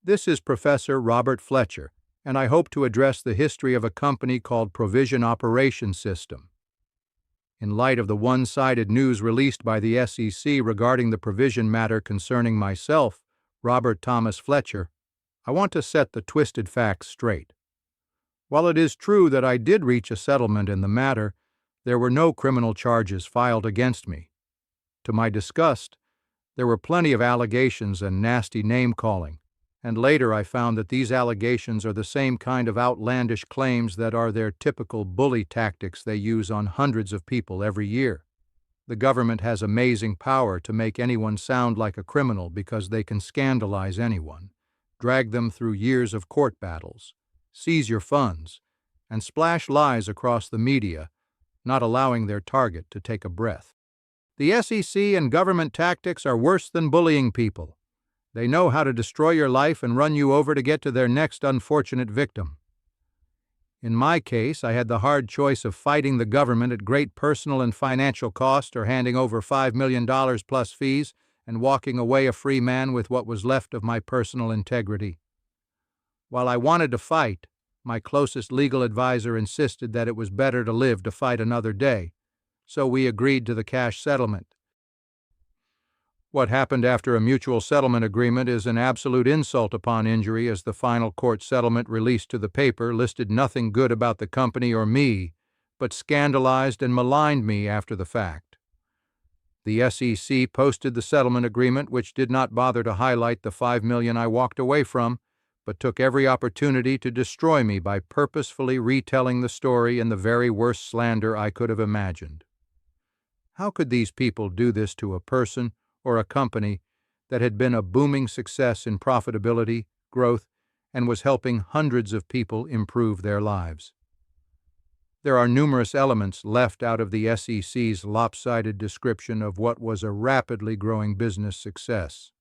This is Professor Robert Fletcher, and I hope to address the history of a company called Provision Operation System. In light of the one-sided news released by the SEC regarding the provision matter concerning myself, Robert Thomas Fletcher, I want to set the twisted facts straight. While it is true that I did reach a settlement in the matter, there were no criminal charges filed against me. To my disgust, there were plenty of allegations and nasty name-calling, and later I found that these allegations are the same kind of outlandish claims that are their typical bully tactics they use on hundreds of people every year. The government has amazing power to make anyone sound like a criminal because they can scandalize anyone, drag them through years of court battles, seize your funds, and splash lies across the media, not allowing their target to take a breath. The SEC and government tactics are worse than bullying people. They know how to destroy your life and run you over to get to their next unfortunate victim. In my case, I had the hard choice of fighting the government at great personal and financial cost or handing over $5 million plus fees and walking away a free man with what was left of my personal integrity. While I wanted to fight, my closest legal advisor insisted that it was better to live to fight another day, so we agreed to the cash settlement. What happened after a mutual settlement agreement is an absolute insult upon injury, as the final court settlement released to the paper listed nothing good about the company or me, but scandalized and maligned me after the fact. The SEC posted the settlement agreement, which did not bother to highlight the $5 million I walked away from, but took every opportunity to destroy me by purposefully retelling the story in the very worst slander I could have imagined. How could these people do this to a person or a company that had been a booming success in profitability, growth, and was helping hundreds of people improve their lives? There are numerous elements left out of the SEC's lopsided description of what was a rapidly growing business success.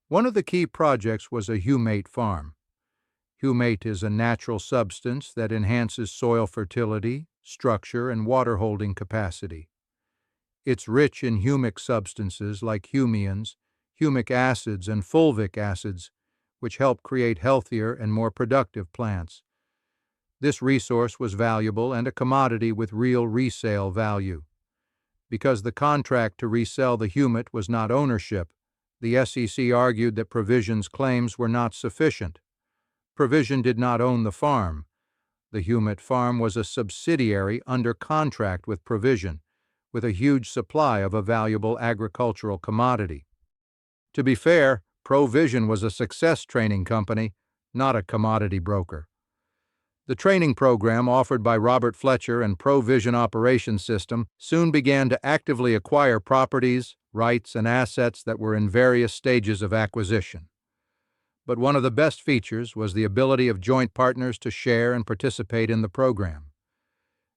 One of the key projects was a humate farm. Humate is a natural substance that enhances soil fertility, structure, and water holding capacity. It's rich in humic substances like humians, humic acids, and fulvic acids, which help create healthier and more productive plants. This resource was valuable and a commodity with real resale value. Because the contract to resell the humate was not ownership, the SEC argued that Provision's claims were not sufficient. Provision did not own the farm. The humate farm was a subsidiary under contract with Provision, with a huge supply of a valuable agricultural commodity. To be fair, Provision was a success training company, not a commodity broker. The training program offered by Robert Fletcher and Provision Operation System soon began to actively acquire properties, rights, and assets that were in various stages of acquisition. But one of the best features was the ability of joint partners to share and participate in the program.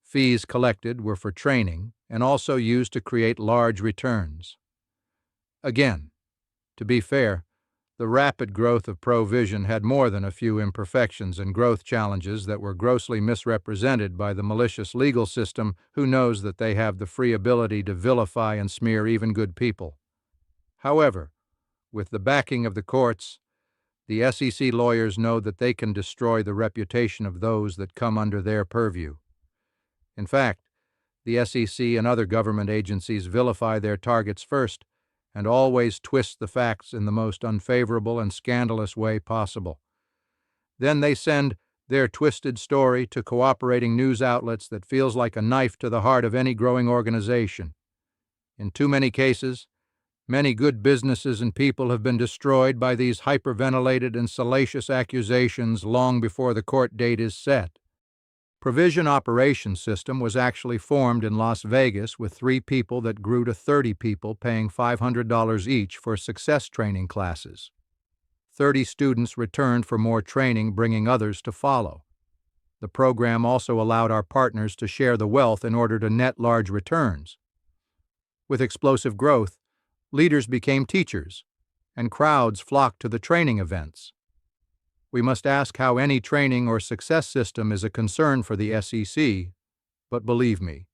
Fees collected were for training and also used to create large returns. Again, to be fair, the rapid growth of Provision had more than a few imperfections and growth challenges that were grossly misrepresented by the malicious legal system, who knows that they have the free ability to vilify and smear even good people. However, with the backing of the courts, the SEC lawyers know that they can destroy the reputation of those that come under their purview. In fact, the SEC and other government agencies vilify their targets first and always twist the facts in the most unfavorable and scandalous way possible. Then they send their twisted story to cooperating news outlets that feels like a knife to the heart of any growing organization. In too many cases, many good businesses and people have been destroyed by these hyperventilated and salacious accusations long before the court date is set. Provision Operation System was actually formed in Las Vegas with 3 people that grew to 30 people paying $500 each for success training classes. 30 students returned for more training, bringing others to follow. The program also allowed our partners to share the wealth in order to net large returns. With explosive growth, leaders became teachers, and crowds flocked to the training events. We must ask how any training or success system is a concern for the SEC, but believe me,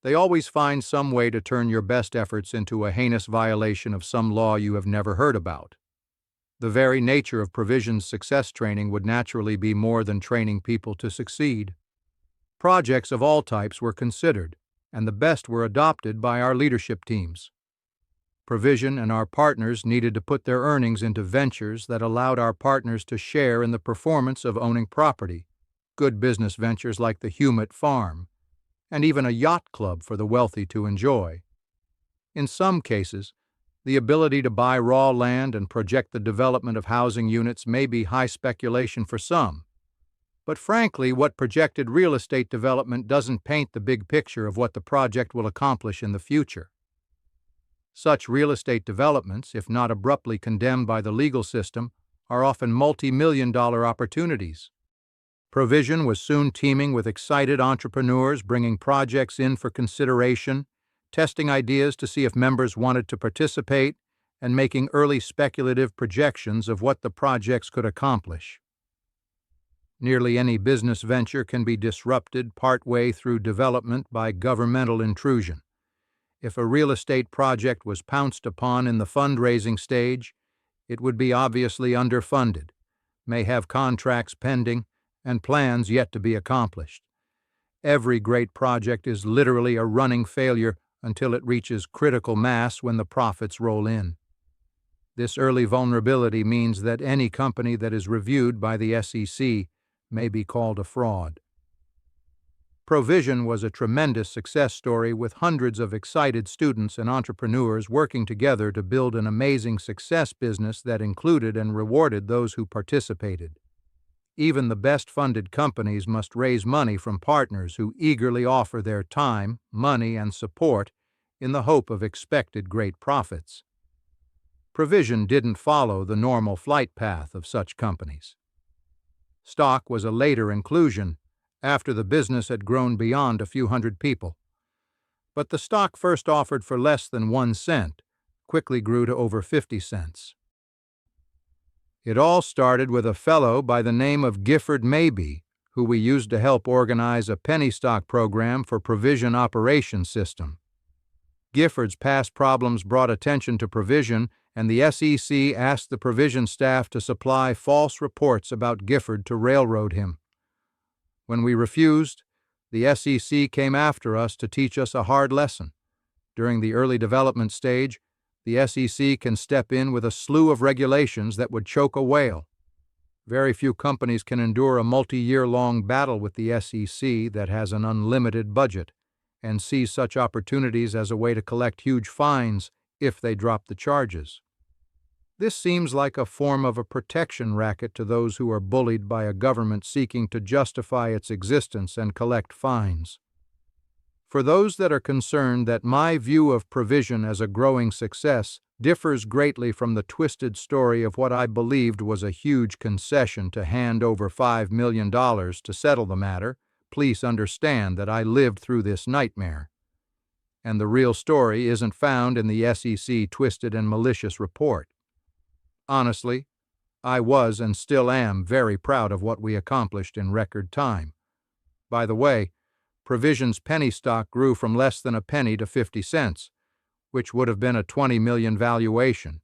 they always find some way to turn your best efforts into a heinous violation of some law you have never heard about. The very nature of Provision's success training would naturally be more than training people to succeed. Projects of all types were considered, and the best were adopted by our leadership teams. Provision and our partners needed to put their earnings into ventures that allowed our partners to share in the performance of owning property, good business ventures like the Humett Farm, and even a yacht club for the wealthy to enjoy. In some cases, the ability to buy raw land and project the development of housing units may be high speculation for some, but frankly, what projected real estate development doesn't paint the big picture of what the project will accomplish in the future. Such real estate developments, if not abruptly condemned by the legal system, are often multi-million-dollar opportunities. Provision was soon teeming with excited entrepreneurs bringing projects in for consideration, testing ideas to see if members wanted to participate, and making early speculative projections of what the projects could accomplish. Nearly any business venture can be disrupted partway through development by governmental intrusion. If a real estate project was pounced upon in the fundraising stage, it would be obviously underfunded, may have contracts pending, and plans yet to be accomplished. Every great project is literally a running failure until it reaches critical mass when the profits roll in. This early vulnerability means that any company that is reviewed by the SEC may be called a fraud. Provision was a tremendous success story with hundreds of excited students and entrepreneurs working together to build an amazing success business that included and rewarded those who participated. Even the best-funded companies must raise money from partners who eagerly offer their time, money, and support in the hope of expected great profits. Provision didn't follow the normal flight path of such companies. Stock was a later inclusion, after the business had grown beyond a few hundred people. But the stock first offered for less than 1 cent quickly grew to over 50 cents. It all started with a fellow by the name of Gifford Maybe, who we used to help organize a penny stock program for Provision Operations System. Gifford's past problems brought attention to Provision, and the SEC asked the Provision staff to supply false reports about Gifford to railroad him. When we refused, the SEC came after us to teach us a hard lesson. During the early development stage, the SEC can step in with a slew of regulations that would choke a whale. Very few companies can endure a multi-year-long battle with the SEC that has an unlimited budget and sees such opportunities as a way to collect huge fines if they drop the charges. This seems like a form of a protection racket to those who are bullied by a government seeking to justify its existence and collect fines. For those that are concerned that my view of Provision as a growing success differs greatly from the twisted story of what I believed was a huge concession to hand over $5 million to settle the matter, please understand that I lived through this nightmare. And the real story isn't found in the SEC twisted and malicious report. Honestly, I was and still am very proud of what we accomplished in record time. By the way, Provision's penny stock grew from less than a penny to 50 cents, which would have been a $20 million valuation.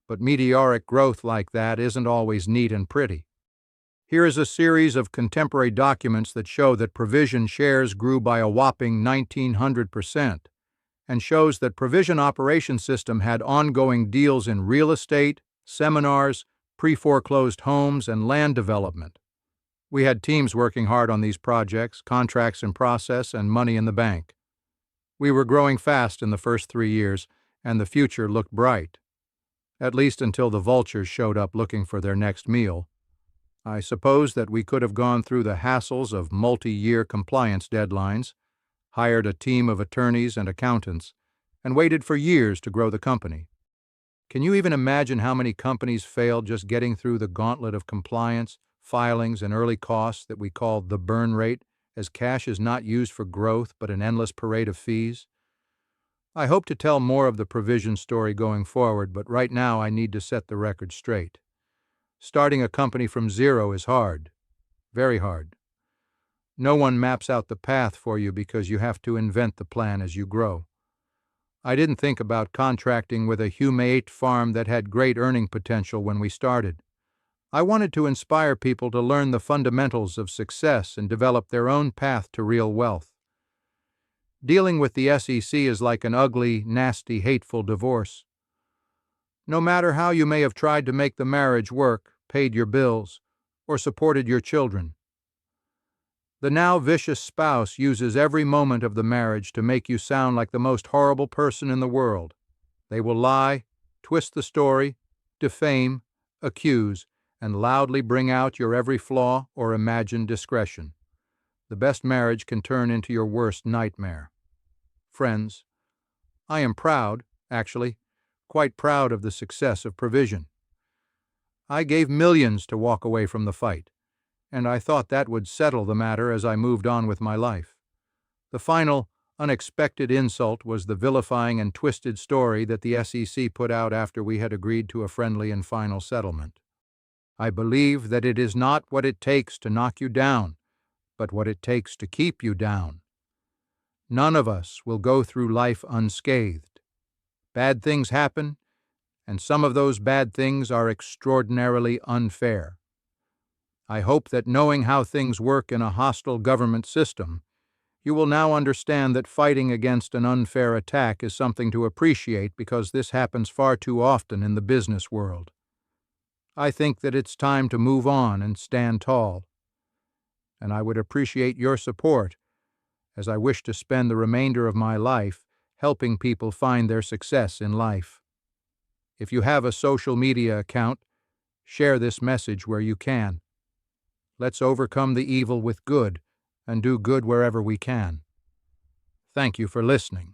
But meteoric growth like that isn't always neat and pretty. Here is a series of contemporary documents that show that Provision shares grew by a whopping 1,900%, and shows that Provision Operations System had ongoing deals in real estate, seminars, pre-foreclosed homes, and land development. We had teams working hard on these projects, contracts in process, and money in the bank. We were growing fast in the first 3 years, and the future looked bright. At least until the vultures showed up looking for their next meal. I suppose that we could have gone through the hassles of multi-year compliance deadlines, hired a team of attorneys and accountants, and waited for years to grow the company. Can you even imagine how many companies failed just getting through the gauntlet of compliance, filings, and early costs that we call the burn rate, as cash is not used for growth but an endless parade of fees? I hope to tell more of the Provision story going forward, but right now I need to set the record straight. Starting a company from zero is hard, very hard. No one maps out the path for you because you have to invent the plan as you grow. I didn't think about contracting with a humate farm that had great earning potential when we started. I wanted to inspire people to learn the fundamentals of success and develop their own path to real wealth. Dealing with the SEC is like an ugly, nasty, hateful divorce. No matter how you may have tried to make the marriage work, paid your bills, or supported your children, the now vicious spouse uses every moment of the marriage to make you sound like the most horrible person in the world. They will lie, twist the story, defame, accuse, and loudly bring out your every flaw or imagined discretion. The best marriage can turn into your worst nightmare. Friends, I am proud, actually, quite proud of the success of Provision. I gave millions to walk away from the fight, and I thought that would settle the matter as I moved on with my life. The final, unexpected insult was the vilifying and twisted story that the SEC put out after we had agreed to a friendly and final settlement. I believe that it is not what it takes to knock you down, but what it takes to keep you down. None of us will go through life unscathed. Bad things happen, and some of those bad things are extraordinarily unfair. I hope that knowing how things work in a hostile government system, you will now understand that fighting against an unfair attack is something to appreciate because this happens far too often in the business world. I think that it's time to move on and stand tall, and I would appreciate your support as I wish to spend the remainder of my life helping people find their success in life. If you have a social media account, share this message where you can. Let's overcome the evil with good and do good wherever we can. Thank you for listening.